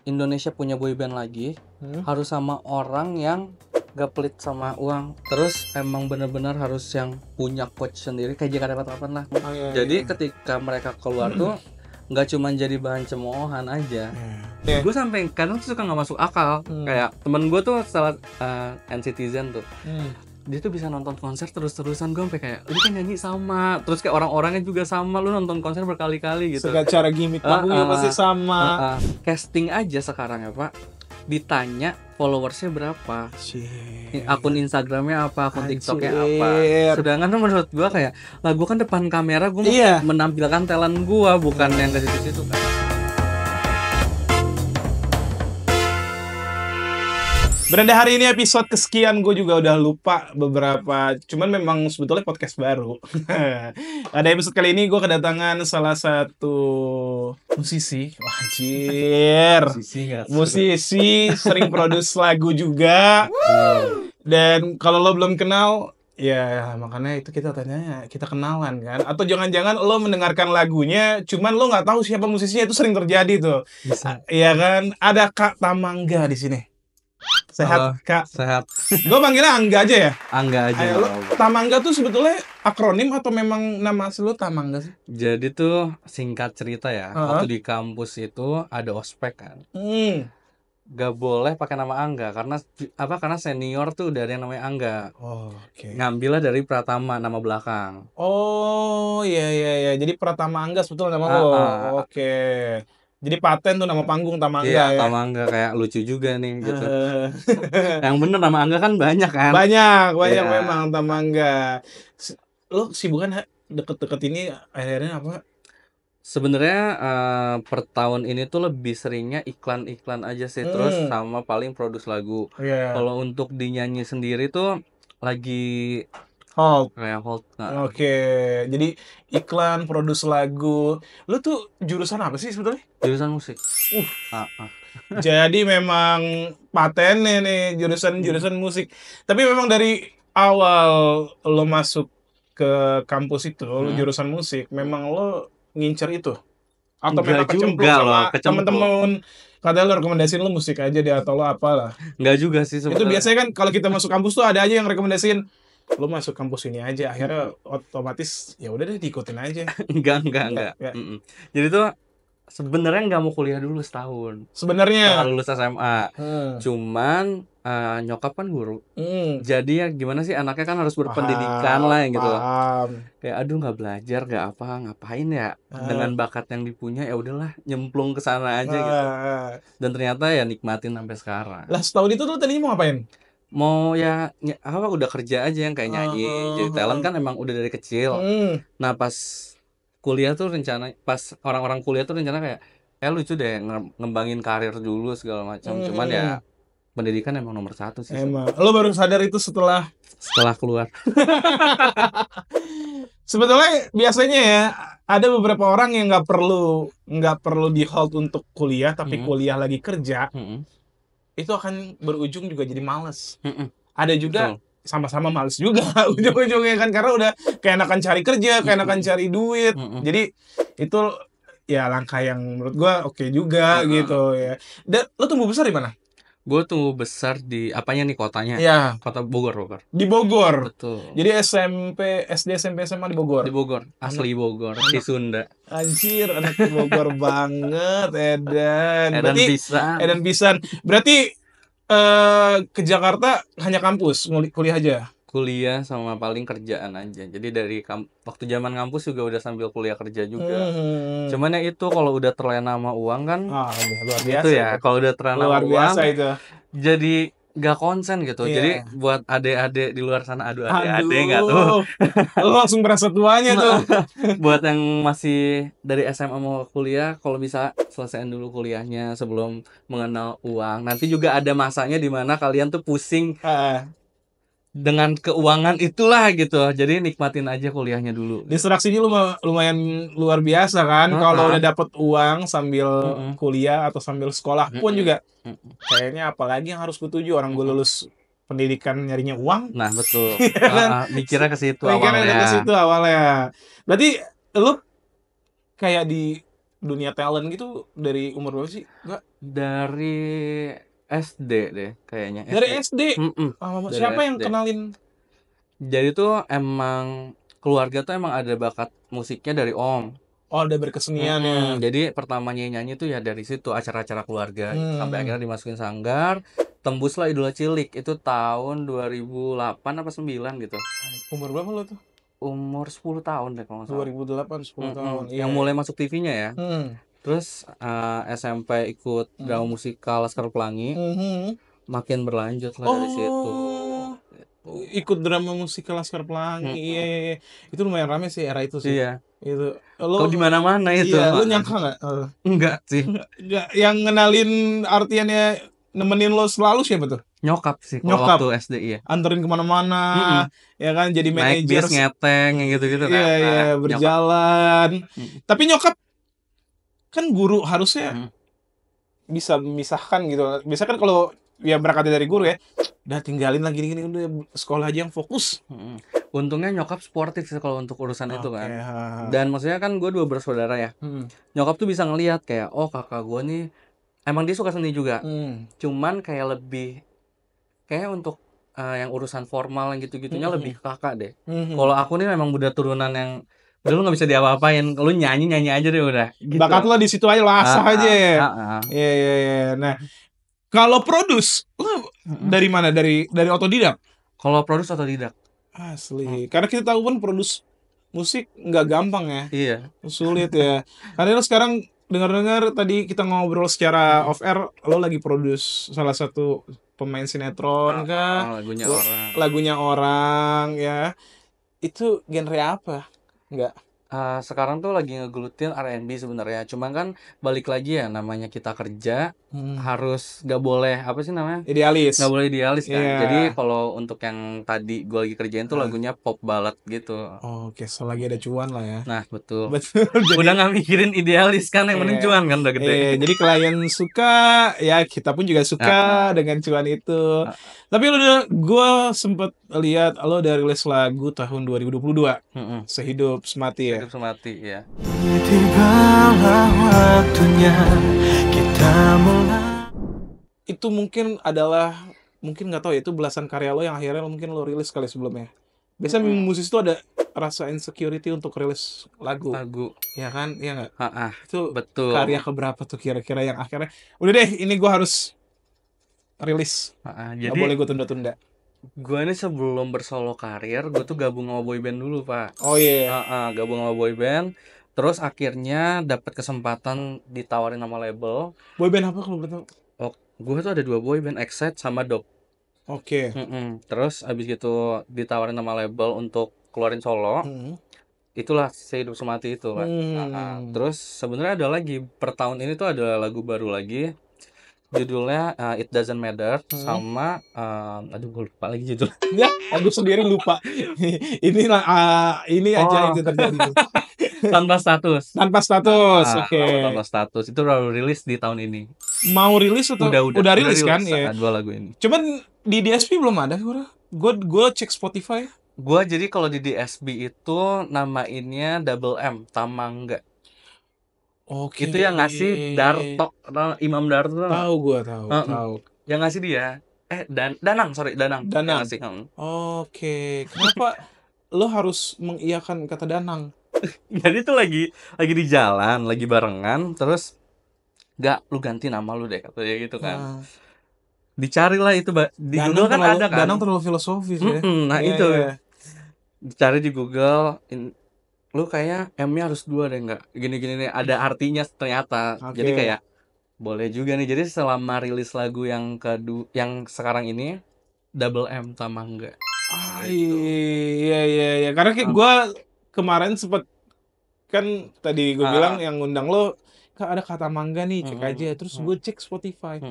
Indonesia punya boyband lagi, harus sama orang yang gak pelit sama uang. Terus emang bener-bener harus yang punya coach sendiri kayak JKT48 lah. Jadi ketika mereka keluar tuh nggak cuma jadi bahan cemoohan aja. Gue sampai kadang tuh suka nggak masuk akal. Kayak temen gue tuh salah NCTzen tuh. Dia tuh bisa nonton konser terus-terusan. Gue sampai kayak, lu kan nyanyi sama, terus kayak orang-orangnya juga sama, lu nonton konser berkali-kali gitu. Secara gimmick panggungnya pasti sama. Casting aja sekarang ya Pak, ditanya followersnya berapa, akun Instagramnya apa, akun TikToknya apa. Sedangkan tuh menurut gue kayak, lah gue kan depan kamera, gue menampilkan talent gue, bukan yang ke situ-situ kan. Beranda hari ini episode kesekian, gue juga udah lupa beberapa. Cuman memang sebetulnya podcast baru. Ada episode kali ini gue kedatangan salah satu musisi. Wajir. Musisi, sering produce lagu juga. Dan kalau lo belum kenal, ya makanya itu kita tanya, kita kenalan kan? Atau jangan-jangan lo mendengarkan lagunya, cuman lo nggak tahu siapa musisinya, itu sering terjadi tuh. Bisa. Iya kan? Ada Kak Tamangga di sini. Sehat, Kak? Sehat. Gue panggilnya Angga aja ya? Angga aja. Tamangga tuh sebetulnya akronim atau memang nama asli lo Tamangga sih? Jadi tuh singkat cerita ya, waktu di kampus itu ada ospek kan. Gak boleh pakai nama Angga karena karena senior tuh udah ada yang namanya Angga. Ngambilnya dari Pratama, nama belakang. Oh iya. Jadi Pratama Angga sebetulnya nama lo. Jadi paten tuh nama panggung Tamangga. Iya, Tamangga kayak lucu juga nih gitu. Yang bener nama Angga kan banyak kan? Banyak memang Tamangga. Lo kesibukan deket-deket ini akhirnya apa? Sebenarnya per tahun ini tuh lebih seringnya iklan-iklan aja sih, terus sama paling produce lagu. Kalau untuk dinyanyi sendiri tuh lagi hold. Jadi iklan, produce lagu. Lu tuh jurusan apa sih sebetulnya? Jurusan musik. Jadi memang patennya nih jurusan musik. Tapi memang dari awal lo masuk ke kampus itu, lo jurusan musik, memang lo ngincer itu? Atau memang kecemplung sama temen-temen, katanya lo rekomendasiin lo musik aja deh atau lo apalah? Enggak juga sih sebenarnya. Itu biasanya kan kalau kita masuk kampus tuh ada aja yang rekomendasiin, lo masuk kampus ini aja, akhirnya otomatis ya udah deh diikutin aja. Enggak. Jadi tuh sebenarnya nggak mau kuliah dulu setahun. Sebenarnya lulus SMA. Cuman nyokap kan guru. Jadi ya gimana sih, anaknya kan harus berpendidikan lah gitu. Kayak aduh nggak belajar, nggak ngapain ya, dengan bakat yang dipunya ya udahlah nyemplung ke sana aja gitu. Dan ternyata ya nikmatin sampai sekarang. Lah setahun itu tuh tadinya mau ngapain? Mau ya udah kerja aja yang kayak nyanyi, jadi talent kan emang udah dari kecil. Nah pas kuliah tuh pas orang-orang kuliah tuh rencana kayak lucu deh ngembangin karir dulu segala macam. Cuman ya pendidikan emang nomor satu sih. Emang lo baru sadar itu setelah keluar. Sebetulnya biasanya ya ada beberapa orang yang nggak perlu di hold untuk kuliah, tapi kuliah lagi kerja. Itu akan berujung juga jadi males. Ada juga sama-sama males juga ujung-ujungnya kan, karena udah keenakan cari kerja, keenakan cari duit. Jadi itu ya langkah yang menurut gua oke juga gitu ya. Dan lo tumbuh besar di mana? Gue tumbuh besar di apanya nih kotanya? Iya. Kota Bogor. Di Bogor. Betul. Jadi SD, SMP, SMA di Bogor. Di Bogor, asli Bogor, di Sunda. Anjir, anak Bogor banget, Edan pisan. Berarti ke Jakarta hanya kampus, kuliah aja? Kuliah sama paling kerjaan aja. Jadi dari waktu zaman kampus juga udah sambil kuliah kerja juga. Cuman ya itu kalau udah terlena sama uang kan, luar biasa itu ya. Kalau udah terlena sama uang, itu. Jadi gak konsen gitu. Jadi buat adik-adik di luar sana, adik-adik nggak tuh. Lo langsung merasa tuanya tuh. Buat yang masih dari SMA mau kuliah, kalau bisa selesaiin dulu kuliahnya sebelum mengenal uang. Nanti juga ada masanya di mana kalian tuh pusing dengan keuangan itulah gitu. Jadi nikmatin aja kuliahnya dulu. Distraksinya lumayan luar biasa kan. Kalau udah dapet uang sambil kuliah atau sambil sekolah pun juga kayaknya apalagi yang harus kutuju. Orang gue lulus pendidikan nyarinya uang. Nah betul. Mikirnya ke situ awalnya. Berarti lu kayak di dunia talent gitu dari umur berapa sih? Dari SD deh kayaknya. Dari SD. Dari Siapa yang SD. kenalin? Jadi tuh emang keluarga tuh emang ada bakat musiknya dari om. Oh, udah berkesenian ya. Jadi pertamanya nyanyi tuh ya dari situ, acara-acara keluarga gitu. Sampai akhirnya dimasukin sanggar, tembuslah Idola Cilik. Itu tahun 2008 apa 9 gitu. Umur berapa lo tuh? Umur 10 tahun deh kalau nggak salah. 2008, 10 tahun. Yang mulai masuk TV-nya ya. Terus SMP ikut drama musikal Laskar Pelangi. Makin berlanjut lah dari situ. Ikut drama musikal Laskar Pelangi. Iya. Itu lumayan rame sih era itu sih. Iya. Itu. Kok di mana-mana itu. Iya, lu nyangka enggak? Enggak sih. Enggak. Yang ngenalin artiannya nemenin lo selalu siapa tuh? Nyokap sih kalau waktu SD ya. Anterin kemana-mana, ya kan, jadi naik manajer, bis ngeteng gitu-gitu kan. Iya, berjalan. Tapi nyokap kan guru, harusnya bisa memisahkan gitu. Biasa kan kalau ya berangkat dari guru ya, udah tinggalin lagi gini udah sekolah aja yang fokus. Untungnya nyokap sportif sih kalau untuk urusan itu kan. Dan maksudnya kan gue 2 bersaudara ya. Nyokap tuh bisa ngelihat kayak, oh kakak gue nih emang dia suka seni juga. Cuman kayak lebih kayak untuk yang urusan formal yang gitu-gitunya lebih kakak deh. Kalau aku nih memang udah turunan yang udah lu nggak bisa diapa-apain, lu nyanyi aja deh udah. Gitu. Bakat lo di situ aja, lo asah aja ya. Iya. Nah, kalau produce, lo dari mana? Dari otodidak? Kalau produce otodidak. Asli. Karena kita tahu kan produce musik nggak gampang ya. Iya. Sulit ya. Karena lo sekarang dengar-dengar tadi kita ngobrol secara off air, lo lagi produce salah satu pemain sinetron kah? Lagunya orang ya. Itu genre apa? Enggak. Sekarang tuh lagi ngegelutin R&B sebenarnya. Cuma kan balik lagi ya, namanya kita kerja harus gak boleh apa sih namanya? Idealis. Gak boleh idealis kan. Jadi kalau untuk yang tadi gue lagi kerjain tuh lagunya pop ballad gitu. Oke, selagi ada cuan lah ya. Nah betul. Jadi, udah gak mikirin idealis kan, yang penting cuan kan udah gede. Jadi klien suka, ya kita pun juga suka dengan cuan itu. Tapi gue sempet lihat lo udah rilis lagu tahun 2022, Sehidup Semati ya. Sehidup Semati ya. Tibalah waktunya kita mulai. Itu mungkin nggak tahu ya, itu belasan karya lo yang akhirnya mungkin lo rilis kali sebelumnya. Biasanya musisi itu ada rasa insecurity untuk rilis lagu. Ya kan? Iya nggak? Itu betul. Karya keberapa tuh kira-kira yang akhirnya udah deh, ini gue harus rilis. Jadi nggak boleh gue tunda-tunda. Gue ini sebelum bersolo karir, gue tuh gabung sama boyband dulu, Pak. Oh iya. Gabung sama boyband. Terus akhirnya dapat kesempatan ditawarin sama label. Boyband apa kalau betul? Gue tuh ada 2 boyband, Excite sama Dog. Oke. Terus abis gitu ditawarin sama label untuk keluarin solo. Itulah Sehidup Semati itu, Pak. Terus sebenarnya ada lagi, per tahun ini tuh ada lagu baru lagi. Judulnya It Doesn't Matter sama aduh gue lupa lagi judulnya. Ya, aku sendiri lupa. Ini aja yang terjadi. Tanpa Status. Oke. Tanpa Status itu baru rilis di tahun ini. Mau rilis atau udah rilis kan? Ya. 2 lagu ini. Cuman di DSP belum ada gue cek Spotify. Gue jadi kalau di DSP itu namainnya Double M, Tamangga. Oke. Itu yang ngasih Darto, Imam Darto. Tahu. Yang ngasih dia. Danang. Yang ngasih. Oke. Kenapa lo harus mengiyakan kata Danang? Jadi tuh lagi di jalan, lagi barengan, terus lu ganti nama lu deh katanya gitu kan. Dicari lah itu di Google kan ada kan. Danang terlalu filosofis ya. Nah itu. Dicari di Google, lu kayaknya M-nya harus 2 deh, enggak gini-gini nih, ada artinya ternyata. Jadi kayak boleh juga nih. Jadi selama rilis lagu yang yang sekarang ini Double M Tamangga. Iya. Karena kayak gue kemarin sempet kan tadi gue bilang yang ngundang lo, Kak ada kata mangga nih, cek aja. Terus gue cek Spotify.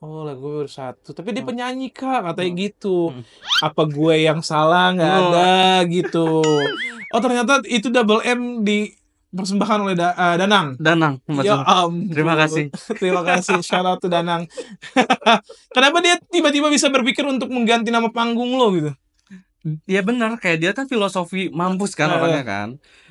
Oh lagu baru 1, tapi dia penyanyi Kak, katanya gitu. Apa gue yang salah? Nggak ada gitu. Oh ternyata itu Double M dipersembahkan oleh Danang. Ya terima kasih. Terima kasih, shout out to Danang. Kenapa dia tiba-tiba bisa berpikir untuk mengganti nama panggung lo gitu? Ya benar, kayak dia kan filosofi mampus kan orangnya kan.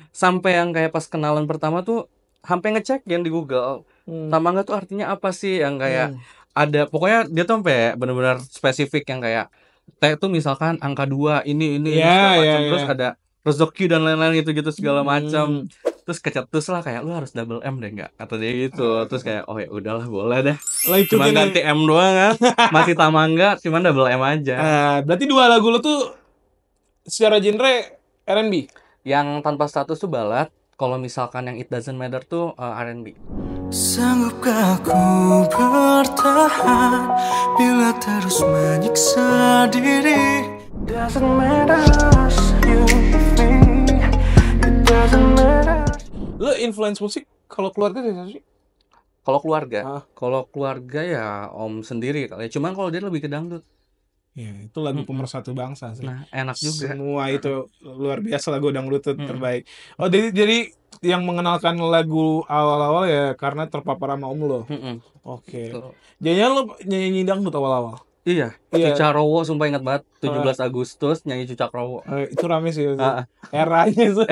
Sampai yang kayak pas kenalan pertama tuh sampai ngecek yang di Google, Tamangga tuh artinya apa sih? Yang kayak ada pokoknya dia tuh sampai benar-benar spesifik yang kayak T tuh misalkan angka 2 ini segala macam terus ada rezeki dan lain-lain gitu-gitu segala macam. Terus kecetus lah kayak lu harus double M deh enggak kata dia gitu. Terus kayak oh ya udahlah boleh deh. Cuma ganti M doang kan. Masih Tamangga cuman double M aja. Berarti 2 lagu lo tuh secara genre R&B. Yang tanpa status tuh ballad. Kalau misalkan yang It Doesn't Matter tuh R&B. Sanggupkah aku bertahan bila terus menyiksa diri? Doesn't matter you with me. It doesn't matter. Lo influence musik kalau keluarga dari mana sih? Kalau keluarga ya om sendiri kali. Cuman kalau dia lebih ke dangdut. Ya, itu lagu pemersatu bangsa sih. Nah, enak juga. Semua itu luar biasa lagu dangdut terbaik. Oh, jadi yang mengenalkan lagu awal-awal ya karena terpapar sama om lo. Oke. Jadinya lo nyanyi dangdut awal-awal. Iya. Cucarowo sumpah ingat banget 17 Agustus nyanyi Cucarowo. Itu rame sih. Eranya itu.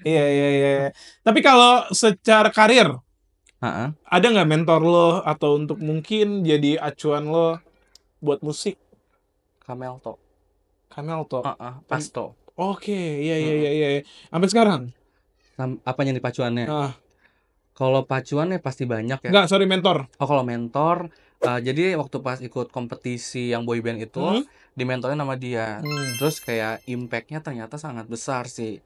Iya. Tapi kalau secara karir, ada nggak mentor lo atau untuk mungkin jadi acuan lo buat musik? Kamelto. Pasto. Oke, iya. Sampai sekarang? Apanya nih pacuannya? Kalau pacuannya pasti banyak ya. Enggak, sorry mentor. Oh, kalau mentor, jadi waktu pas ikut kompetisi yang boyband itu, dimentorin sama dia. Terus kayak impact-nya ternyata sangat besar sih.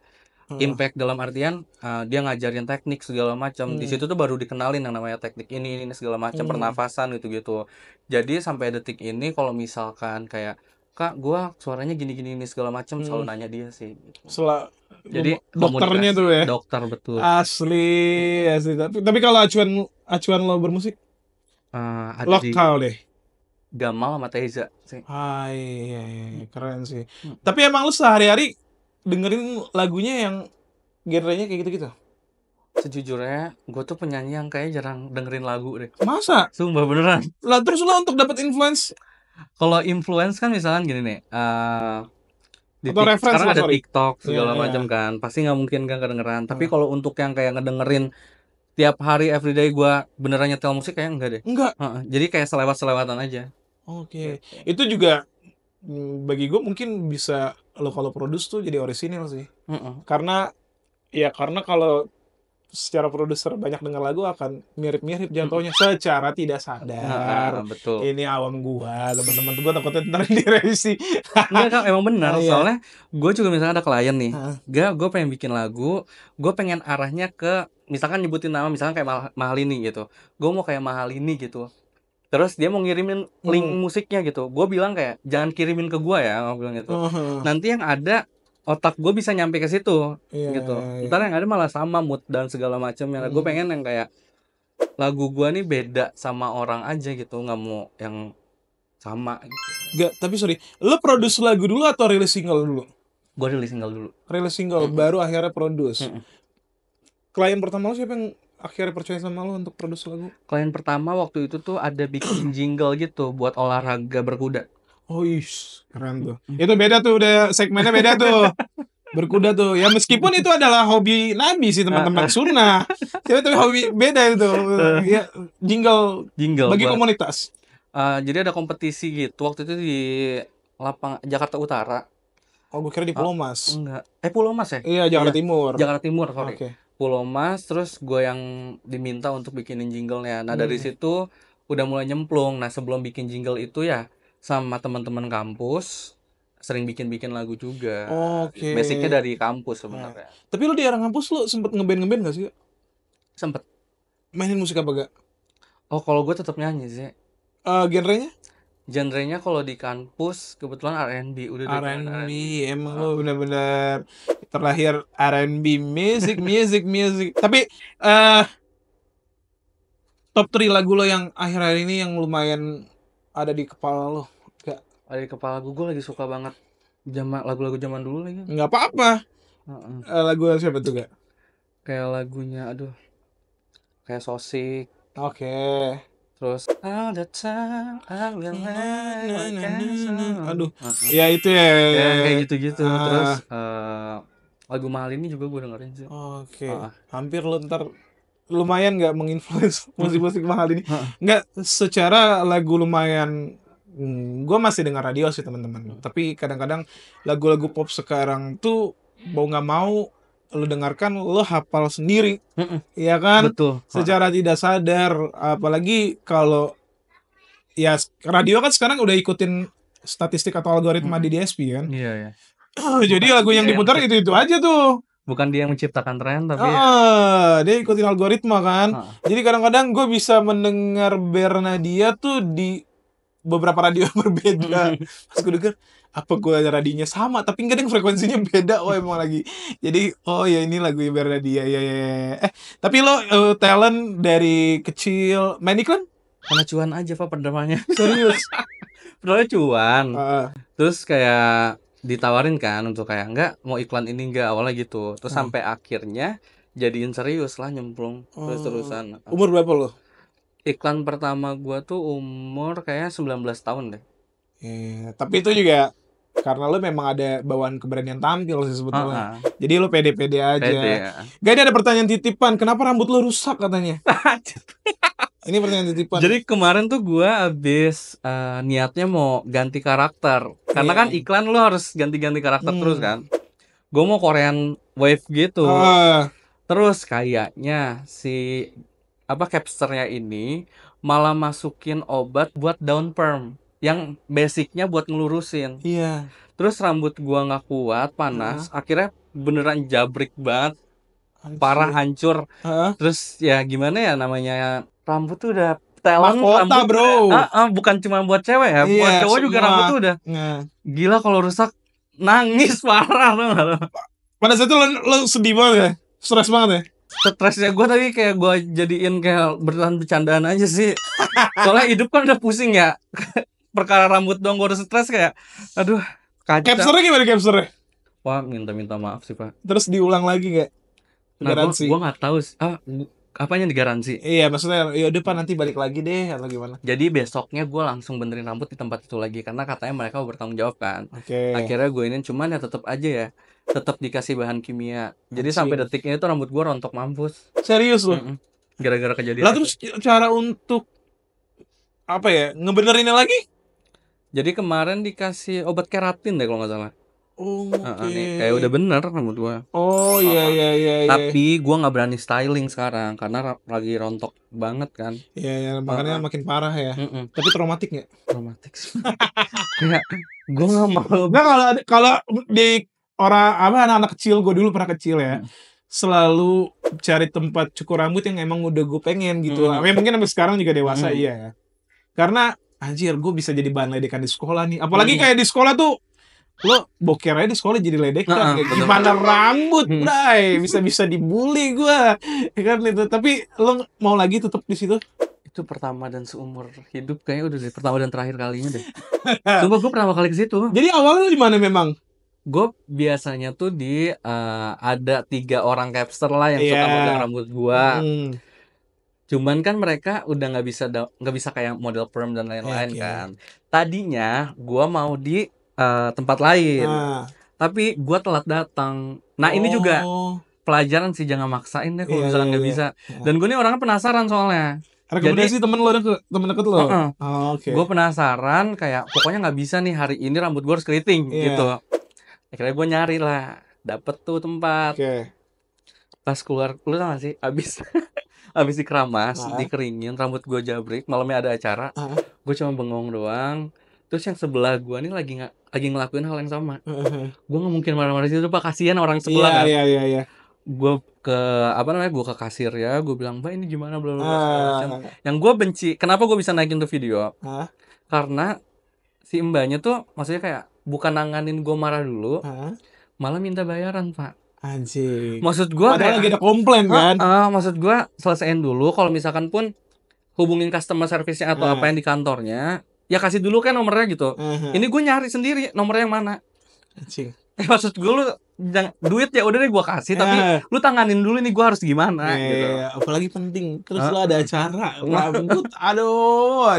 Impact dalam artian dia ngajarin teknik segala macam. Di situ tuh baru dikenalin yang namanya teknik ini segala macam, pernafasan gitu-gitu. Jadi sampai detik ini kalau misalkan kayak Kak, gua suaranya gini segala macam selalu nanya dia sih. Jadi dokternya tuh ya. Dokter betul. Asli. Tapi kalau acuan lo bermusik lokal deh. Gamal sama Teza sih. Iya, keren sih. Tapi emang lu sehari-hari dengerin lagunya yang genrenya kayak gitu-gitu? Sejujurnya, gue tuh penyanyi yang kayak jarang dengerin lagu deh. Masa? Sumpah beneran. Lah terus lo untuk dapat influence? Kalau influence kan misalkan gini nih, sekarang ada TikTok segala macam kan, pasti nggak mungkin kan kedengeran. Tapi kalau untuk yang kayak ngedengerin tiap hari everyday gue beneran nyetel musik kayak enggak deh. Enggak. Jadi kayak selewat-selewatan aja. Oke. Itu juga bagi gue mungkin bisa lo kalau produce tuh jadi orisinil sih. Karena kalau secara produser banyak dengar lagu akan mirip-mirip jatuhnya secara tidak sadar. Betul. Ini awam gua, teman-teman gua takutnya ntar direvisi. Enggak kan emang benar. Soalnya gue juga misalnya ada klien nih. Gue pengen bikin lagu, gue pengen arahnya ke misalkan nyebutin nama misalkan kayak Mahalini gitu. Gue mau kayak Mahalini gitu. Terus dia mau ngirimin link musiknya gitu. Gue bilang kayak jangan kirimin ke gue ya, gue bilang gitu. Nanti yang ada otak gue bisa nyampe ke situ gitu. Ntar yang ada malah sama mood dan segala macam. Gue pengen yang kayak lagu gue nih beda sama orang aja gitu, nggak mau yang sama gitu. Gak, tapi sorry, lo produce lagu dulu atau rilis single dulu? Gue rilis single dulu. Rilis single baru akhirnya produce. Klien pertama lo siapa yang akhirnya percaya sama lo untuk produce lagu? Klien pertama waktu itu tuh ada bikin jingle gitu buat olahraga berkuda. Oh keren tuh. Itu beda tuh, udah segmennya beda tuh. Berkuda tuh. Ya meskipun itu adalah hobi Nabi sih teman-teman, sunnah. Itu hobi beda itu. Ya jingle bagi komunitas. Jadi ada kompetisi gitu waktu itu di lapang Jakarta Utara. Oh, gue kira di Pulau Mas. Enggak. Pulau Mas ya? Iya, Jakarta Timur. Jakarta Timur, sorry. Okay. Pulau Mas, terus gue yang diminta untuk bikinin jinglenya. Nah, dari situ udah mulai nyemplung. Nah, sebelum bikin jingle itu ya sama teman-teman kampus sering bikin lagu juga. Oke. Basicnya dari kampus sebenarnya. Tapi lu di era kampus lu sempet ngeband gak sih? Sempet. Mainin musik apa gak? Oh, kalau gue tetap nyanyi sih. Genrenya? Genrenya kalau di kampus kebetulan R&B. Udah R&B, emang lu bener-bener terlahir R&B, music. Tapi top 3 lagu lo yang akhir-akhir ini yang lumayan ada di kepala lo? Gak? Ada di kepala gue lagi suka banget lagu-lagu zaman dulu lagi. Nggak apa-apa. Lagu siapa tuh gak? Kayak lagunya, kayak Sosik. Oke. Terus all the time I will ya itu ya kayak gitu-gitu. Terus lagu Mahal ini juga gue dengerin sih. Oke. Hampir lo ntar lumayan nggak menginfluence musik-musik mahal ini? Nggak, secara lagu lumayan. Gue masih dengar radio sih teman-teman. Tapi kadang-kadang lagu-lagu pop sekarang tuh mau nggak mau lo dengarkan, lo hafal sendiri, ya kan? Betul. Secara tidak sadar, apalagi kalau ya radio kan sekarang udah ikutin statistik atau algoritma di DSP kan. Iya, ya. Jadi lagu yang diputar itu aja tuh. Bukan dia yang menciptakan tren, tapi dia ikutin algoritma kan. Jadi kadang-kadang gue bisa mendengar Bernadia tuh di beberapa radio berbeda. Pas gue denger, apa gue radinya sama tapi kadang frekuensinya beda. Oh emang lagi. Jadi oh ya ini lagu Bernadia ya. Tapi lo talent dari kecil main iklan? karena cuan aja Pak pertamanya. Serius? Pertamanya cuan. Terus kayak ditawarin kan untuk kayak enggak mau iklan ini enggak, awalnya gitu. Terus sampai akhirnya jadiin serius lah, nyemplung terus-terusan. Umur berapa lo? Iklan pertama gua tuh umur kayaknya 19 tahun deh. Tapi itu juga karena lo memang ada bawaan keberanian tampil sih sebetulnya. Jadi lo pede-pede aja. Pede, ya. Gak ada pertanyaan titipan, kenapa rambut lo rusak katanya? Ini pertanyaan titipan. Jadi kemarin tuh gua abis niatnya mau ganti karakter. Karena kan iklan lo harus ganti-ganti karakter terus kan. Gue mau Korean Wave gitu. Terus kayaknya si capsternya ini malah masukin obat buat daun perm yang basicnya buat ngelurusin. Iya. Terus rambut gua nggak kuat, panas. Akhirnya beneran jabrik banget, parah, hancur. Terus ya gimana ya, namanya rambut tuh udah talent, mahkota, rambut bro. Bukan cuma buat cewek ya, buat cowok juga rambut tuh udah gila. Kalau rusak nangis parah loh. Pada saat itu lo sedih banget ya, stres banget ya. Stresnya gue tadi kayak gue jadiin kayak bercandaan aja sih. Soalnya hidup kan udah pusing ya. Perkara rambut dong gue udah stres kayak aduh kacau. Capsternya gimana capsternya? Wah minta maaf sih Pak. Terus diulang lagi gak? Garansi? Gue gak tahu apanya digaransi. Iya maksudnya ya udah Pak nanti balik lagi deh atau gimana? Jadi besoknya gue langsung benerin rambut di tempat itu lagi karena katanya mereka mau bertanggung jawab kan. Akhirnya gue ini cuman ya tetap aja ya, tetap dikasih bahan kimia. Jadi sampai detiknya itu rambut gue rontok mampus. Serius loh? Gara-gara kejadian. Lah terus cara untuk apa ya ngebenerinnya lagi? Jadi kemarin dikasih obat keratin deh kalau nggak salah. Nih, kayak udah bener rambut gua. Oh iya. Tapi gua nggak berani styling sekarang karena lagi rontok banget kan. Iya makanya makin parah ya. Tapi traumatik nggak? Traumatik sih. Kayak gua nggak mau. Nah kalau di anak-anak kecil, gue dulu pernah kecil ya, selalu cari tempat cukur rambut yang emang udah gue pengen gitu. Mungkin sampai sekarang juga dewasa iya. Karena anjir gue bisa jadi bahan ledekan di sekolah nih. Apalagi kayak di sekolah tuh lo boker aja di sekolah jadi ledekan. Gimana rambut, bray? Bisa dibully gue. Kan itu. Tapi lo mau lagi tetap di situ? Itu pertama dan seumur hidup kayaknya udah deh, pertama dan terakhir kalinya deh. Coba gue pertama kali ke situ. Jadi awalnya di mana memang? Gue biasanya tuh di ada 3 orang capster lah yang suka model rambut gue. Cuman kan mereka udah nggak bisa kayak model perm dan lain-lain kan. Tadinya gue mau di tempat lain, tapi gue telat datang. Nah ini juga pelajaran sih, jangan maksain deh kalau misalkan nggak bisa. Dan gue nih orangnya penasaran soalnya. Rekomendasi temen deket lo. Gue penasaran kayak pokoknya nggak bisa nih hari ini rambut gue harus keriting gitu. Akhirnya gue nyari lah, dapet tuh tempat. Pas keluar tau gak sih, abis dikeramas, dikeringin, rambut gue jabrik, malamnya ada acara, gue cuma bengong doang. Terus yang sebelah gue nih lagi ngelakuin hal yang sama. Gue nggak mungkin marah-marah situ Pak, kasihan orang sebelah kan. Iya. Gue gue ke kasir ya, gue bilang Mbak ini gimana belum. Yang gue benci, kenapa gue bisa naikin tuh video? Karena si mbaknya tuh maksudnya kayak bukan nanganin gue marah dulu, malah minta bayaran Pak. Anjing. Maksud gue padahal lagi ada komplain kan? Maksud gue selesaiin dulu, kalau misalkan pun hubungin customer service-nya atau apa yang di kantornya, ya kasih dulu kan nomornya gitu. Ini gue nyari sendiri nomornya yang mana. Anjing. Maksud gue lu duit ya udah deh gue kasih, tapi lu tanganin dulu nih gue harus gimana gitu. Apalagi penting. Terus lu ada acara rambut. Aduh.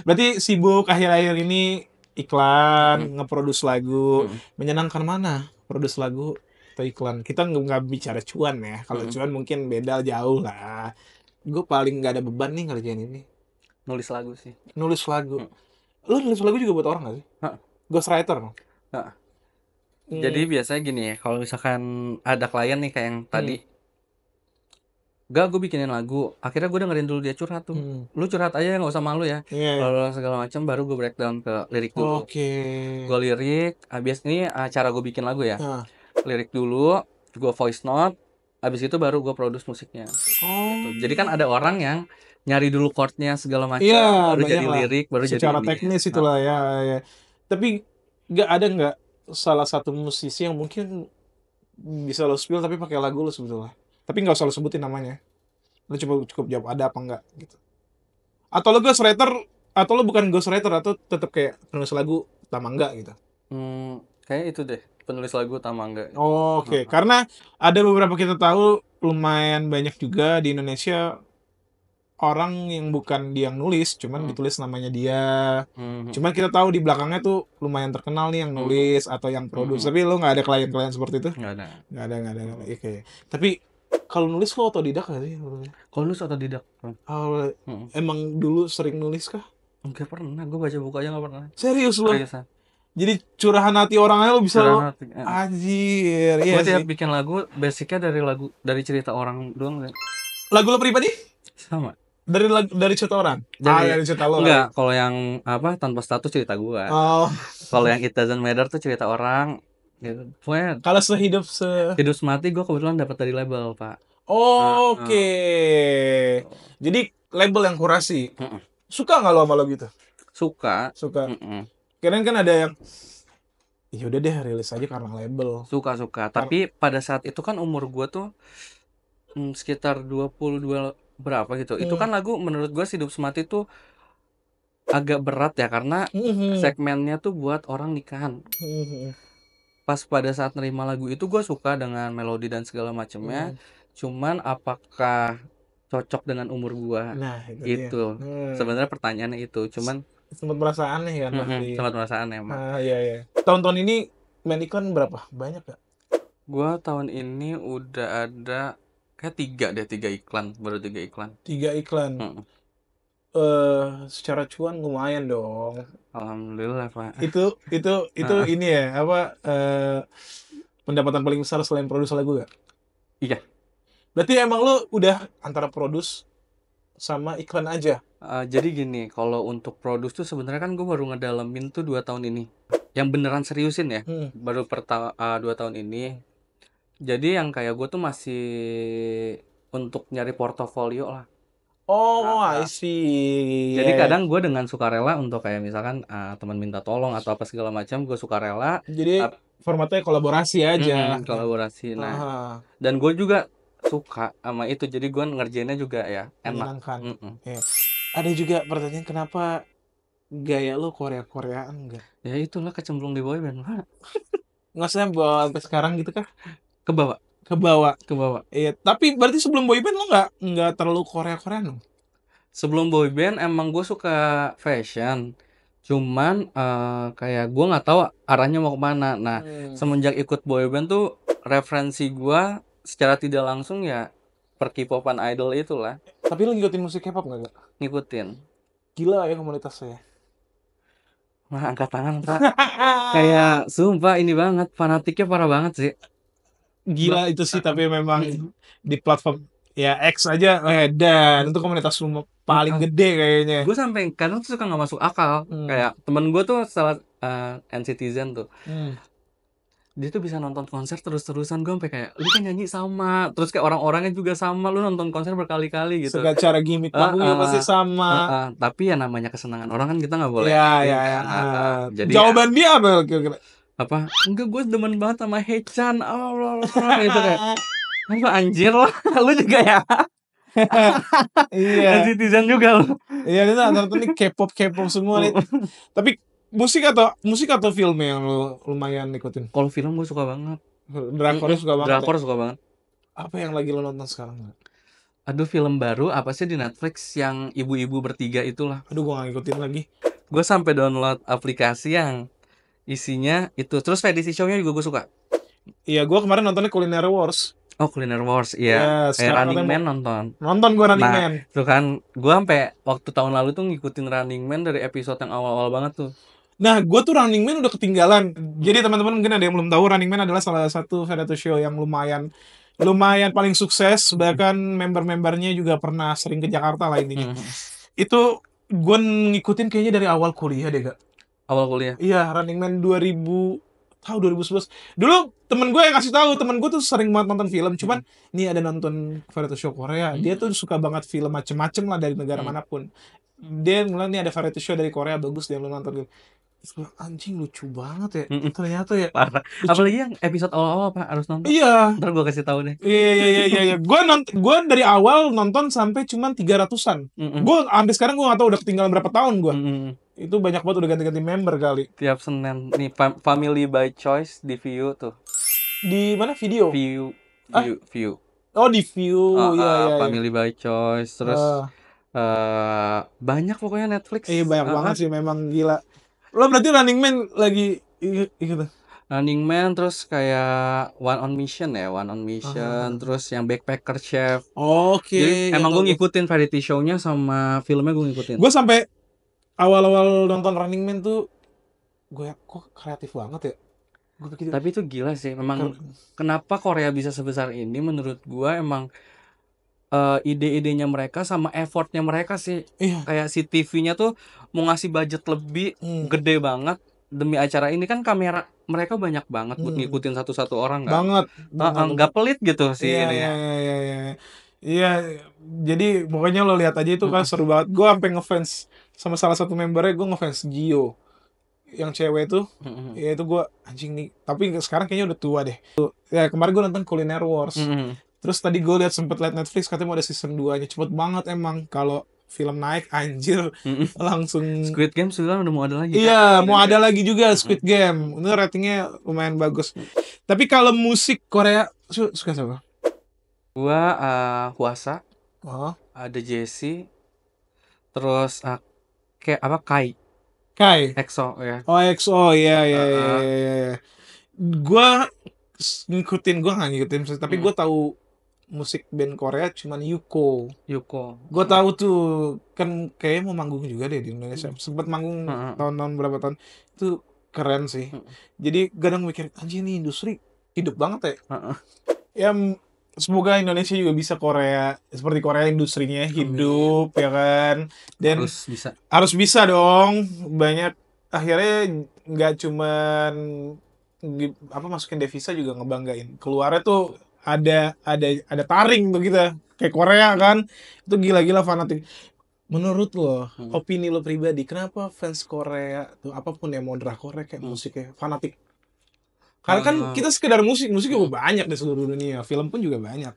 Berarti sibuk akhir-akhir ini iklan, ngeproduce lagu. Menyenangkan mana? Produce lagu atau iklan. Kita nggak bicara cuan ya. Kalau cuan mungkin beda jauh lah. Gue paling nggak ada beban nih ngerjain ini. Nulis lagu sih. Nulis lagu. Lu nulis lagu juga buat orang nggak sih? Ghostwriter dong? Jadi biasanya gini ya, kalau misalkan ada klien nih kayak yang tadi, gue bikinin lagu, akhirnya gue dengerin dulu dia curhat tuh. Lu curhat aja nggak usah malu ya. Kalau segala macam baru gue breakdown ke lirik dulu. Gue lirik, abis ini cara gue bikin lagu ya. Lirik dulu, gue voice note, abis itu baru gue produce musiknya. Gitu. Jadi kan ada orang yang nyari dulu chordnya segala macam, baru jadi lirik, baru secara jadi teknis itulah ya. Tapi nggak salah satu musisi yang mungkin bisa lo spill tapi pakai lagu lo sebetulnya. Tapi nggak usah lo sebutin namanya. Lo cukup jawab ada apa enggak gitu. Atau lo ghostwriter, atau lo bukan ghostwriter, atau tetap kayak penulis lagu utama enggak gitu. Kayak itu deh, penulis lagu utama enggak. Oke. Karena ada beberapa kita tahu lumayan banyak juga di Indonesia orang yang bukan dia yang nulis, cuman ditulis namanya dia. Cuman kita tahu di belakangnya tuh lumayan terkenal nih yang nulis atau yang produce. Tapi lo nggak ada klien-klien seperti itu? Nggak ada. Oke. Tapi kalau nulis lo otodidak nggak sih? Kalau nulis otodidak. Emang dulu sering nulis kah? Enggak pernah, gue baca buku aja nggak pernah. Serius lo? Seriusan. Jadi curahan hati orang aja lo bisa lo? Anjir. Gue tiap bikin lagu, basicnya dari cerita orang doang. Lagu lo pribadi? Sama. Dari cerita orang? Dari cerita lo? Enggak, kalau yang tanpa status cerita gue. Kalau yang It Doesn't Matter tuh cerita orang. Gitu. Pokoknya kalau hidup semati gue kebetulan dapat dari label, Pak. Oke. Jadi label yang kurasi. Suka nggak lo sama lo gitu? Suka. Kirain kan ada yang ya udah deh rilis aja karena label. Suka. Tapi pada saat itu kan umur gue tuh sekitar 22 berapa gitu. Itu kan lagu menurut gue Hidup Semati tuh agak berat ya karena segmennya tuh buat orang nikahan. Pas pada saat nerima lagu itu gue suka dengan melodi dan segala macamnya. Cuman apakah cocok dengan umur gue? Nah, itu. Sebenarnya pertanyaannya itu. Cuman sempat merasa aneh kan? Sempat merasa aneh emang. Iya. Tahun-tahun ini main iklan berapa? Banyak gak? Gue tahun ini udah ada kayak 3 iklan, baru 3 iklan. 3 iklan. Secara cuan lumayan dong. Alhamdulillah, Pak. Itu ini ya, pendapatan paling besar selain produksi lagu gak? Iya. Berarti emang lo udah antara produce sama iklan aja? Jadi gini, kalau untuk produce tuh sebenarnya kan gue baru ngedalamin tuh 2 tahun ini. Yang beneran seriusin ya, baru 2 tahun ini. Jadi yang kayak gue tuh masih untuk nyari portofolio lah. I see. Jadi kadang gue dengan sukarela untuk kayak misalkan teman minta tolong atau apa segala macam, gue sukarela. Jadi formatnya kolaborasi aja. Kolaborasi. Nah, dan gue juga suka sama itu. Jadi gue ngerjainnya juga ya enak. Ada juga pertanyaan kenapa gaya lo Korea-Koreaan enggak? Ya itulah kecemplung di boyband. Nggak usah bawa sampai sekarang gitu kah? Kebawa. Iya, tapi berarti sebelum boyband lo nggak terlalu Korea-Koreaan dong? Sebelum boyband emang gue suka fashion, cuman kayak gue nggak tahu arahnya mau kemana. Nah, semenjak ikut boyband tuh referensi gue secara tidak langsung ya per K-popan idol itulah. Tapi lo ngikutin musik K-pop nggak? Ngikutin. Gila ya komunitasnya. Nah, angkat tangan, Pak. Kayak sumpah ini banget, fanatiknya parah banget sih. Gila itu sih, tapi memang di platform ya X aja dan itu komunitas paling gede kayaknya. Gue sampai kadang tuh suka nggak masuk akal. Kayak temen gue tuh salah NCTzen tuh. Dia tuh bisa nonton konser terus-terusan. Gue sampai kayak, lu kan nyanyi sama, terus kayak orang-orangnya juga sama, lu nonton konser berkali-kali gitu. Segala cara gimmick lagunya pasti sama. Tapi ya namanya kesenangan orang kan kita nggak boleh. Jadi jawaban dia apa kira-kira? Apa? Enggak, gue demen banget sama Haechan. Gitu kayak, apa anjir lo? Lu juga ya? Iya. NCTzen juga lo. Iya, itu antara nih K-pop semua nih. Tapi musik atau film yang lu lumayan ikutin? Kalau film gue suka banget. Drakor suka banget. Drakor suka banget. Apa yang lagi lo nonton sekarang? Aduh, film baru apa sih di Netflix yang ibu-ibu bertiga itulah. Aduh, gue gak ngikutin lagi. Gue sampai download aplikasi yang isinya itu. Terus fantasy show-nya juga gue suka. Iya, gue kemarin nontonnya Culinary Wars. Oh, Culinary Wars, iya. Ya, sekarang Running Man katanya nonton. nonton gue Running Nah, Man. itu kan gue sampai waktu tahun lalu tuh ngikutin Running Man dari episode yang awal-awal banget tuh. Nah, gue tuh Running Man udah ketinggalan. Jadi teman-teman mungkin ada yang belum tahu, Running Man adalah salah satu variety show yang lumayan paling sukses. Bahkan member-membernya juga pernah sering ke Jakarta lah intinya. Itu gue ngikutin kayaknya dari awal kuliah deh, Gak? Awal kuliah. Iya, Running Man 2011. Dulu temen gue yang kasih tahu, temen gue tuh sering banget nonton film. Cuman ini ada nonton variety show Korea. Dia tuh suka banget film macem-macem lah dari negara manapun. Dia ngeliat nih ada variety show dari Korea bagus, dia lu nonton. Terus gua, anjing lucu banget ya. Ternyata ya. Parah. Lucu. Apalagi yang episode awal-awal Pak harus nonton. Iya. Ntar gue kasih tahu deh. Iya. Gue dari awal nonton sampai cuma 300-an. Gue sampai sekarang gue gak tahu udah ketinggalan berapa tahun gue. Itu banyak banget udah ganti-ganti member kali. Tiap Senin nih Family by Choice di View tuh. Di mana video? View. Oh, di View. Iya. Family by Choice terus banyak pokoknya Netflix. Iya, banyak banget sih, memang gila. Lo berarti Running Man lagi gitu. Running Man, terus kayak One on Mission, terus yang Backpacker Chef. Oke. Jadi emang gue ngikutin variety show-nya sama filmnya gue ngikutin. Gue sampai awal-awal nonton Running Man tuh, gue kok kreatif banget ya. Gue pikir. Tapi itu gila sih, memang kenapa Korea bisa sebesar ini? Menurut gue emang ide-idenya mereka sama effortnya mereka sih. Iya. Kayak si TV-nya tuh mau ngasih budget lebih gede banget demi acara ini, kan kamera mereka banyak banget buat ngikutin satu-satu orang kan. Nggak pelit gitu sih ini ya. Iya, jadi pokoknya lo lihat aja itu kan seru banget. Gue sampai ngefans sama salah satu membernya, gue ngefans Gio. Yang cewek itu, ya itu gue anjing nih. Tapi sekarang kayaknya udah tua deh. Ya kemarin gue nonton Culinary Wars. Terus tadi gue sempet liat Netflix katanya mau ada season 2-nya. Cepet banget emang kalau film naik anjir langsung. Squid Game sekarang udah mau ada lagi. Iya, mau ada lagi juga Squid Game. Ini ratingnya lumayan bagus. Tapi kalau musik Korea suka siapa? Gua Hwasa. Ada Jessie. Terus kayak apa Kai. EXO ya. Oh, EXO ya. Gua nggak ngikutin, tapi gue tahu musik band Korea cuman Yuko. Gue tahu tuh kan kayaknya mau manggung juga deh di Indonesia. Sempet manggung tahun-tahun berapa tahun. Itu keren sih. Jadi kadang mikir anjir nih industri hidup banget ya. Ya semoga Indonesia juga bisa Korea seperti Korea industrinya hidup. Amin. Ya kan. Dan harus bisa dong. Banyak akhirnya nggak cuman masukin devisa juga ngebanggain. Keluarnya tuh ada taring tuh kita kayak Korea kan. Itu gila-gila fanatik. Menurut lo, opini lo pribadi, kenapa fans Korea tuh apapun yang mau drakor kayak musiknya fanatik? Karena kan kita sekedar musik juga banyak di seluruh dunia, film pun juga banyak.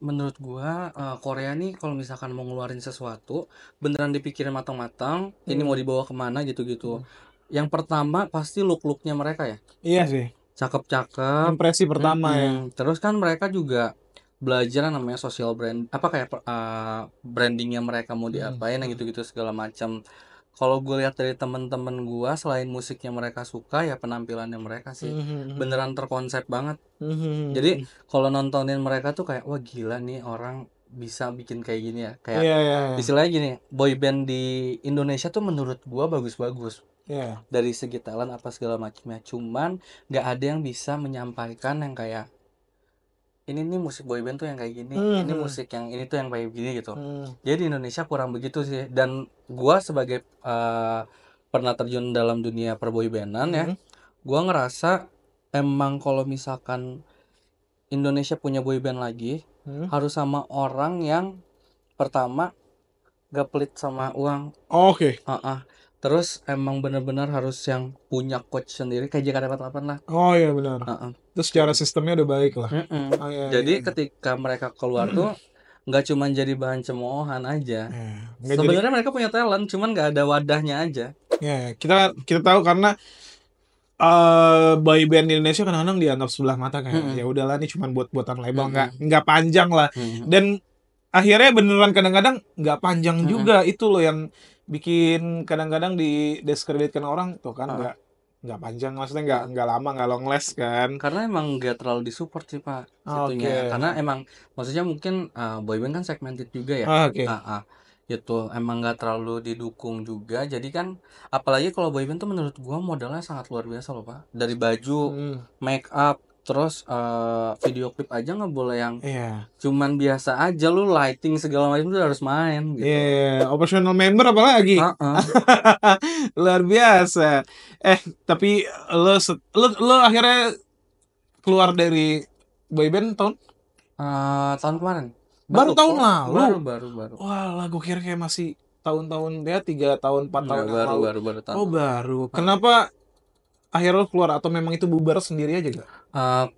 Menurut gua Korea nih kalau misalkan mau ngeluarin sesuatu beneran dipikirin matang-matang, ini mau dibawa kemana gitu-gitu. Yang pertama pasti look-looknya mereka ya. Iya sih. Cakep-cakep. Impresi pertama ya. Terus kan mereka juga belajar namanya social brand, brandingnya mereka mau diapain, gitu-gitu segala macam. Kalau gue lihat dari temen-temen gue, selain musiknya mereka suka ya penampilannya mereka sih beneran terkonsep banget. Jadi kalau nontonin mereka tuh kayak wah gila nih orang bisa bikin kayak gini ya. Kayak istilahnya gini, boy band di Indonesia tuh menurut gue bagus-bagus. Dari segi talent apa segala macamnya, cuman nggak ada yang bisa menyampaikan yang kayak ini nih musik boyband tuh yang kayak gini, ini musik yang ini tuh yang kayak gini gitu. Jadi di Indonesia kurang begitu sih. Dan gua sebagai pernah terjun dalam dunia perboybandan ya, gua ngerasa emang kalau misalkan Indonesia punya boyband lagi, harus sama orang yang pertama gak pelit sama uang. Oke. Terus emang benar-benar harus yang punya coach sendiri kayak JKT48 lah. Oh iya benar. Terus secara sistemnya udah baik lah. Jadi ketika mereka keluar tuh nggak cuma jadi bahan cemoohan aja. Sebenarnya mereka punya talent, cuman nggak ada wadahnya aja. Ya kita tahu karena boy band di Indonesia kadang-kadang dianggap sebelah mata kayak ya udahlah ini cuma buat-buatan label nggak panjang lah. Dan akhirnya beneran kadang-kadang nggak panjang juga. Itu loh yang bikin kadang-kadang didiskreditkan orang tuh kan Nggak panjang, maksudnya nggak lama, nggak long last kan? Karena emang nggak terlalu disupport sih Pak situnya. Karena emang maksudnya mungkin boyband kan segmented juga ya. Oke. Itu emang nggak terlalu didukung juga. Jadi kan apalagi kalau boyband tuh menurut gua modalnya sangat luar biasa loh Pak. Dari baju, make up, terus video klip aja nggak boleh yang cuman biasa aja, lu lighting segala macam tuh harus main gitu. Operational member apalagi. Luar biasa. Tapi lo akhirnya keluar dari boyband tahun tahun kemarin. Baru tahun lalu. Baru. Wah, gue kira kayak masih tahun-tahun ya 3 tahun 4 tahun yang lalu. Baru tahun. Oh, baru. Kenapa akhirnya lo keluar atau memang itu bubar sendiri aja gak?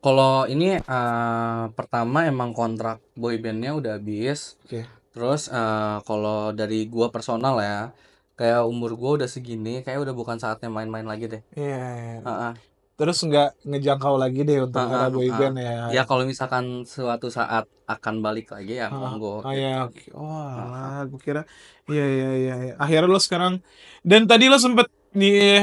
Kalau ini pertama emang kontrak boybandnya udah habis. Terus kalau dari gua personal ya, kayak umur gua udah segini, kayak udah bukan saatnya main-main lagi deh. Terus nggak ngejangkau lagi deh untuk era boyband ya? Ya kalau misalkan suatu saat akan balik lagi ya monggo. Gue kira iya. Akhirnya lo sekarang, dan tadi lo sempet nih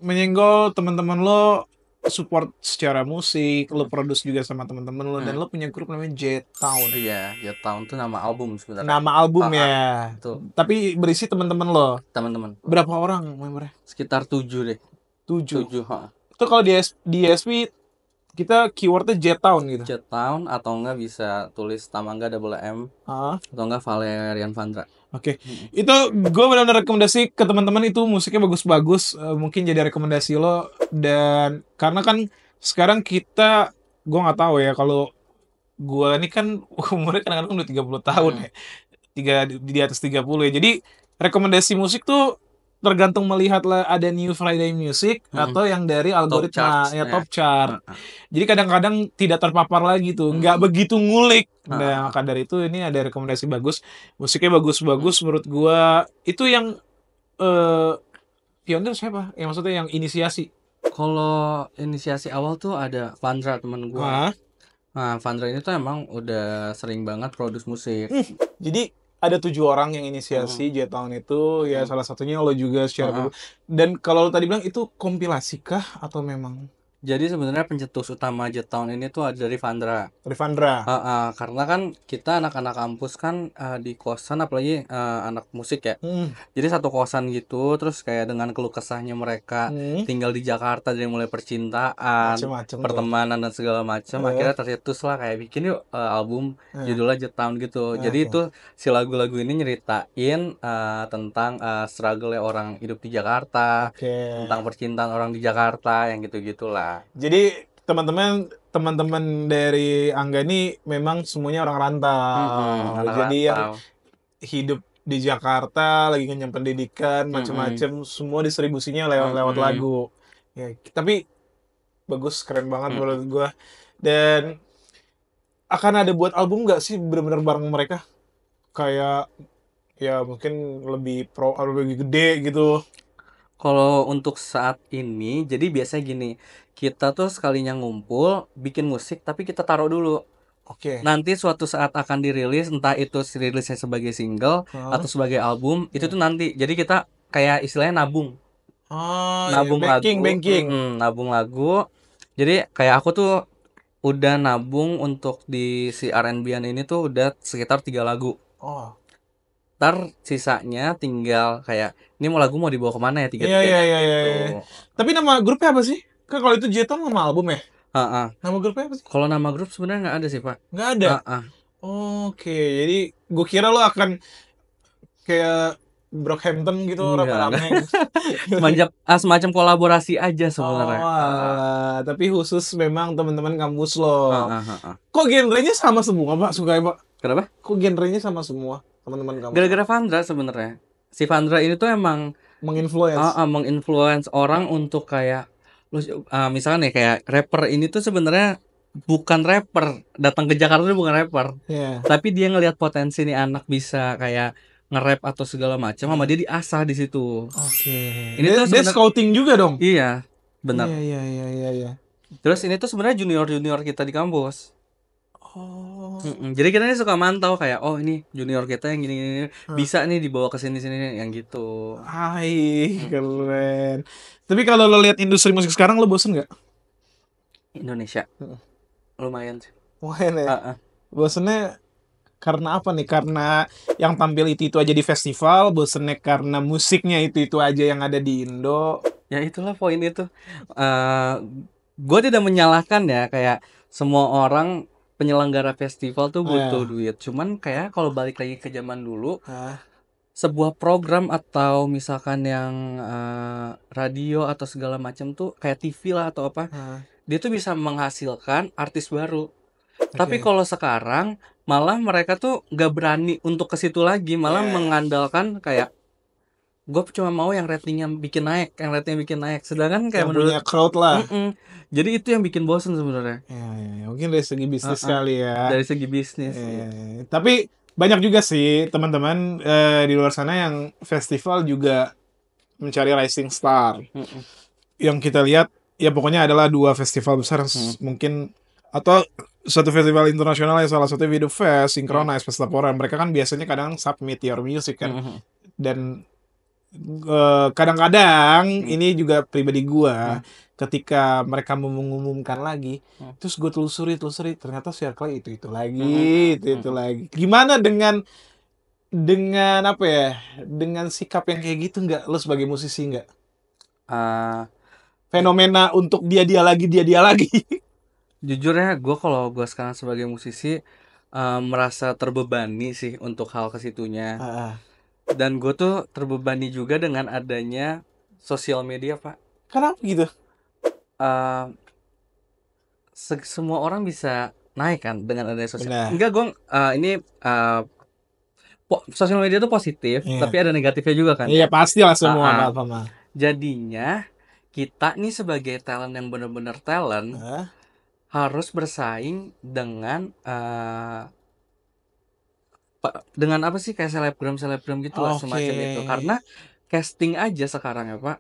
menyenggol teman-teman lo support secara musik, lo produce juga sama teman-teman lo, dan lo punya grup namanya Jet Town. Iya, Jet Town tuh nama album sebenarnya. Nama album ya. Tapi berisi teman-teman lo. Teman-teman. Berapa orang membernya? Sekitar 7 deh. 7. Itu kalau di SP kita keywordnya Jet Town gitu. Jet Town atau enggak bisa tulis Tamangga double M atau enggak Valerian Vandra. Itu gue benar-benar rekomendasi ke teman-teman, itu musiknya bagus-bagus. Mungkin jadi rekomendasi lo. Dan karena kan sekarang kita, gue nggak tahu ya, kalau gue ini kan umurnya kadang-kadang udah 30 tahun ya, di atas 30 ya. Jadi rekomendasi musik tuh tergantung melihat lah ada New Friday Music atau yang dari algoritma top chart. Jadi kadang-kadang tidak terpapar lagi tuh, nggak begitu ngulik. Nah, maka dari itu ini ada rekomendasi bagus, musiknya bagus-bagus menurut gua. Itu yang pionir siapa? Yang maksudnya yang inisiasi? Kalau inisiasi awal tuh ada Vandra, temen gua. Nah, Vandra ini tuh emang udah sering banget produce musik. Jadi ada 7 orang yang inisiasi Jet Town itu, ya salah satunya lo juga secara dan kalau lo tadi bilang itu kompilasi kah atau memang? Jadi sebenarnya pencetus utama Jet Town ini tuh ada dari Vandra. Karena kan kita anak-anak kampus kan di kosan, apalagi anak musik ya. Jadi satu kosan gitu, terus kayak dengan keluh kesahnya mereka tinggal di Jakarta dari mulai percintaan, pertemanan dan segala macam, akhirnya tercetus lah kayak bikin yuk album judulnya Jet Town gitu. Jadi itu si lagu-lagu ini nyeritain tentang struggle-nya orang hidup di Jakarta, tentang percintaan orang di Jakarta, yang gitu-gitulah. Jadi teman-teman dari Angga ini memang semuanya orang rantau. Jadi yang hidup di Jakarta lagi ngenyam pendidikan macam-macam, semua distribusinya lewat lagu. Ya, tapi bagus, keren banget menurut gua. Dan akan ada buat album nggak sih benar-benar bareng mereka? Kayak ya mungkin lebih gede gitu. Kalau untuk saat ini, jadi biasanya gini, kita tuh sekalinya ngumpul, bikin musik, tapi kita taruh dulu. Nanti suatu saat akan dirilis, entah itu rilisnya sebagai single atau sebagai album, itu tuh nanti. Jadi kita kayak istilahnya nabung. Nabung banking. Nabung lagu. Jadi kayak aku tuh udah nabung untuk di si R&B-an ini tuh udah sekitar 3 lagu. Ntar sisanya tinggal kayak ini lagu mau dibawa kemana ya, 3 gitu. Tapi nama grupnya apa sih? Kan kalau itu Jet Town nama album ya? Nama grupnya apa sih? Kalau nama grup sebenarnya nggak ada sih Pak. Nggak ada? Jadi gue kira lo akan kayak Brockhampton gitu, rame-rame. Semacam kolaborasi aja sebenarnya. Tapi khusus memang teman-teman kampus lo. Kok genrenya sama semua Pak? Suka ya Pak? Kenapa? Kok genrenya sama semua teman-teman kampus? Gara-gara Vandra sebenarnya. Si Vandra ini tuh emang menginfluence orang untuk kayak misalkan nih kayak rapper ini tuh sebenarnya bukan rapper, datang ke Jakarta tuh bukan rapper. Tapi dia ngelihat potensi nih anak bisa kayak nge-rap atau segala macam, sama dia diasah di situ. Ini tuh dia scouting juga dong. Iya, benar. Iya. Terus ini tuh sebenarnya junior kita di kampus. Jadi kita nih suka mantau kayak oh ini junior kita yang gini bisa nih dibawa ke sini yang gitu. Hai, keren. Tapi kalau lo lihat industri musik sekarang lo bosen nggak? Indonesia lumayan sih. Lumayan ya. Heeh. Bosennya karena apa nih? Karena yang tampil itu aja di festival, bosennya karena musiknya itu aja yang ada di Indo. Ya itulah poin itu. Gue tidak menyalahkan ya kayak semua orang penyelenggara festival tuh butuh duit. Cuman kayak kalau balik lagi ke zaman dulu, sebuah program atau misalkan yang radio atau segala macam tuh kayak TV lah atau apa, dia tuh bisa menghasilkan artis baru. Tapi kalau sekarang malah mereka tuh gak berani untuk ke situ lagi, malah mengandalkan kayak gue cuma mau yang ratingnya bikin naik, sedangkan kayak Yang menurut punya crowd lah. Jadi itu yang bikin bosen sebenarnya. Ya, mungkin dari segi bisnis kali ya. Dari segi bisnis. Tapi banyak juga sih teman-teman di luar sana yang festival juga mencari rising star. Yang kita lihat ya pokoknya adalah 2 festival besar mungkin, atau satu festival internasional yang salah satunya Video Fest, Synchronize, Pestapora. Mereka kan biasanya kadang submit your music kan. Dan kadang-kadang ini juga pribadi gua ketika mereka mengumumkan lagi, terus gue telusuri ternyata circle itu lagi, itu lagi. Gimana dengan apa ya? Dengan sikap yang kayak gitu nggak? Lo sebagai musisi nggak? Fenomena untuk dia lagi. Jujur ya, kalau gue sekarang sebagai musisi merasa terbebani sih untuk hal kesitunya. Dan gue tuh terbebani juga dengan adanya sosial media, Pak. Kenapa gitu? Semua orang bisa naik kan dengan adanya sosial. Enggak, gue sosial media tuh positif, tapi ada negatifnya juga kan. Iya, pastilah semua. Jadinya kita nih sebagai talent yang benar-benar talent harus bersaing dengan apa sih kayak selebgram gitu lah, semacam itu. Karena casting aja sekarang ya Pak,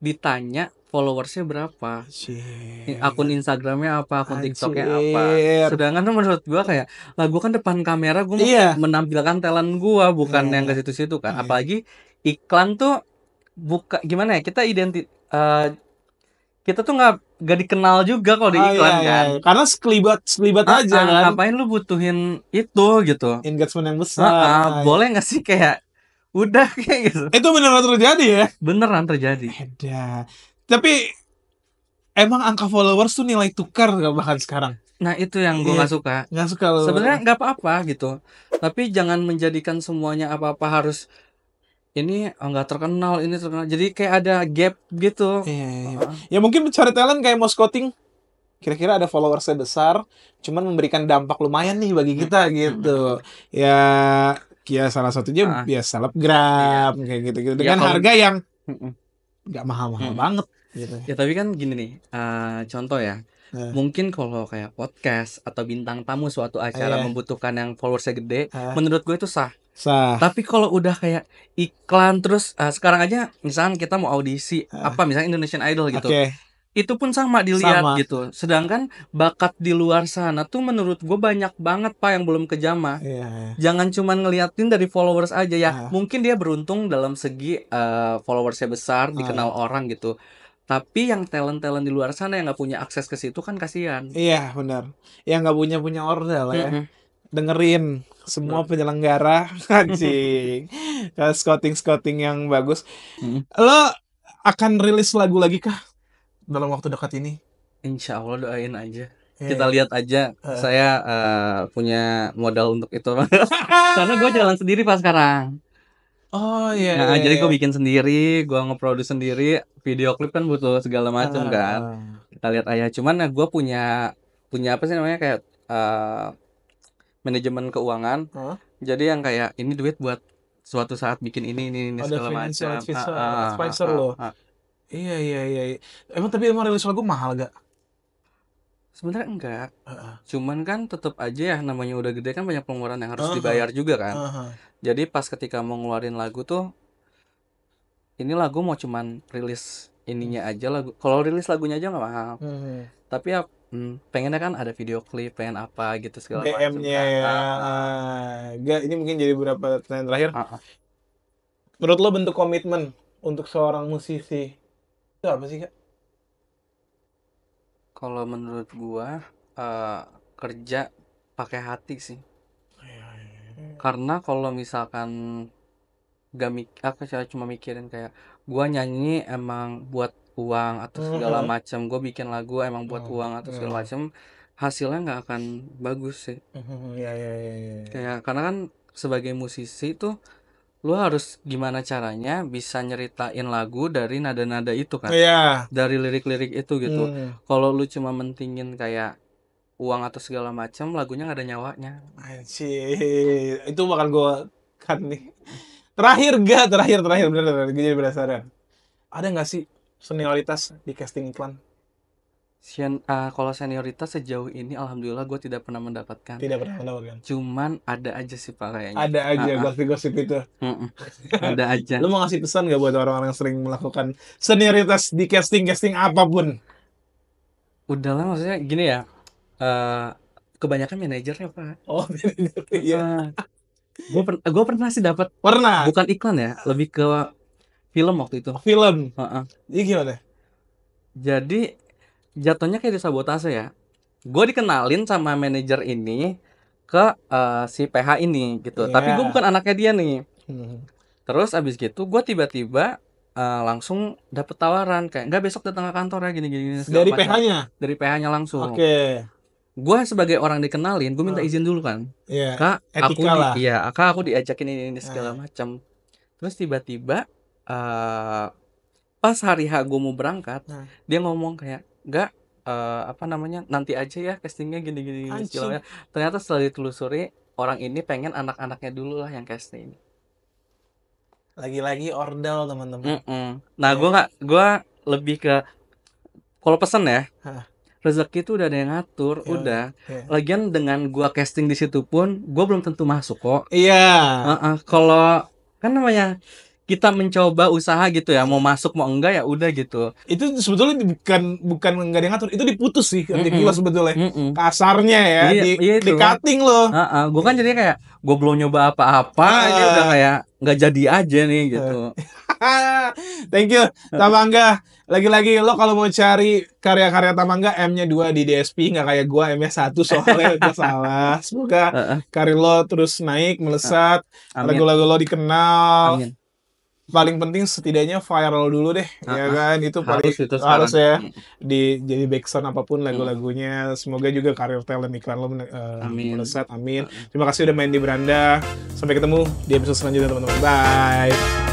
ditanya followersnya berapa, akun Instagramnya apa, akun TikToknya apa. Sedangkan menurut gua kayak lah gua kan depan kamera gua menampilkan talent gua, bukan yang ke situ-situ kan. Apalagi iklan tuh gimana ya, kita tuh nggak dikenal juga kalau di iklan kan. Karena sekelibat aja kan. Ngapain lu butuhin itu gitu? Engagement yang besar. Boleh nggak sih kayak udah kayak gitu? Itu beneran terjadi ya? Beneran terjadi. Tapi emang angka followers tuh nilai tukar gak bahkan sekarang? Nah itu yang gue nggak suka. Nggak suka lo. Sebenarnya nggak apa-apa gitu. Tapi jangan menjadikan semuanya apa-apa harus ini nggak terkenal, ini terkenal. Jadi kayak ada gap gitu. Ya mungkin mencari talent kayak mau scouting. Kira-kira ada followersnya besar, cuman memberikan dampak lumayan nih bagi kita gitu. Ya salah satunya ya selebgram kayak gitu dengan harga yang nggak mahal-mahal banget gitu. Ya tapi kan gini nih, contoh ya. Mungkin kalau kayak podcast atau bintang tamu suatu acara membutuhkan yang followersnya gede, menurut gue itu sah. Tapi kalau udah kayak iklan terus sekarang aja misalnya kita mau audisi misalnya Indonesian Idol gitu. Itu pun sama dilihat gitu. Sedangkan bakat di luar sana tuh menurut gue banyak banget Pak yang belum kejamah. Jangan cuma ngeliatin dari followers aja ya. Mungkin dia beruntung dalam segi followersnya besar, dikenal orang gitu. Tapi yang talent-talent di luar sana yang nggak punya akses ke situ kan kasihan. Iya benar. Yang nggak punya order lah ya. Dengerin semua penyelenggara anjing. Scouting yang bagus. Lo akan rilis lagu lagi kah dalam waktu dekat ini? Insya Allah, doain aja. Kita lihat aja. Saya punya modal untuk itu. Karena gue jalan sendiri pas sekarang. Jadi gue bikin sendiri, gue nge-produce sendiri. Video klip kan butuh segala macam kan. Kita lihat aja. Cuman gue punya apa sih namanya kayak manajemen keuangan. Jadi yang kayak ini duit buat suatu saat bikin ini segala macam. Advisor lo. Iya. Emang rilis lagu mahal gak? Sebenarnya enggak. Cuman kan tetap aja ya namanya udah gede kan banyak pengeluaran yang harus dibayar juga kan. Jadi pas ketika mau ngeluarin lagu tuh ini lagu mau cuman rilis ininya aja lagu. Kalau rilis lagunya aja nggak mahal. Tapi ya pengennya kan ada video klip, pengen apa gitu segala macam DM-nya kan. ya. Enggak, ini mungkin jadi beberapa pertanyaan terakhir. Menurut lo bentuk komitmen untuk seorang musisi itu apa sih, Kak? Kalau menurut gua kerja pakai hati sih. Karena kalau misalkan aku cuma mikirin kayak gua nyanyi emang buat uang atau segala macam, gua bikin lagu emang buat uang atau segala macam, hasilnya nggak akan bagus sih. Ya. Kayak karena kan sebagai musisi tuh lu harus gimana caranya bisa nyeritain lagu dari nada-nada itu kan, Iya. dari lirik-lirik itu gitu. Kalau lu cuma mentingin kayak uang atau segala macam, lagunya nggak ada nyawanya. Anjir, itu bakal gue kan nih. Terakhir bener-bener gue jadi penasaran. Ada nggak sih senioritas di casting iklan? Kalau senioritas sejauh ini alhamdulillah gue tidak pernah mendapatkan. Tidak pernah mendapatkan. Cuman ada aja sih Pak kayaknya. Ada aja gosip-gosip itu. Ada aja. Lu mau ngasih pesan nggak buat orang-orang yang sering melakukan senioritas di casting apapun? Udahlah, maksudnya gini ya. Kebanyakan manajernya Pak. Oh, iya. Gue pernah sih dapat. Pernah. Bukan iklan ya, lebih ke film waktu itu. Film. Jadi gimana? Jadi jatuhnya kayak disabotase ya. Gue dikenalin sama manajer ini ke si PH ini gitu. Tapi gue bukan anaknya dia nih. Terus abis gitu gue tiba-tiba langsung dapet tawaran kayak nggak besok datang ke kantor ya gini-gini. Dari PH-nya? Dari PH-nya langsung. Oke. Gue sebagai orang dikenalin, gue minta izin dulu kan. Iya. Kak, etika lah. Aku diajakin ini segala macam. Terus tiba-tiba pas hari H gue mau berangkat, dia ngomong kayak nggak nanti aja ya castingnya gini-gini segala. Ternyata setelah ditelusuri orang ini pengen anak-anaknya dulu lah yang casting. Lagi-lagi ordal teman-teman. Nah gue lebih ke kalau pesen ya. Rezeki itu udah ada yang ngatur, udah. Lagian dengan gua casting di situ pun, gua belum tentu masuk kok. Iya. Kalau kan namanya kita mencoba usaha gitu ya, mau masuk mau enggak ya udah gitu. Itu sebetulnya bukan nggak ada yang ngatur, itu diputus sih lo sebetulnya. Kasarnya ya, di cutting lo. Gua kan jadi kayak gua belum nyoba apa-apa, ini udah kayak nggak jadi aja nih gitu. Thank you Tamangga. Lagi-lagi lo kalau mau cari karya-karya Tamangga, M-nya 2 di DSP, nggak kayak gua M-nya 1 soalnya itu salah. Semoga karir lo terus naik, melesat, lagu-lagu lo dikenal. Amin. Paling penting setidaknya viral dulu deh, ya kan? Itu paling harus ya jadi backsound apapun lagu-lagunya. Semoga juga karir talent iklan lo melesat. Amin. Terima kasih udah main di Beranda. Sampai ketemu di episode selanjutnya teman-teman. Bye.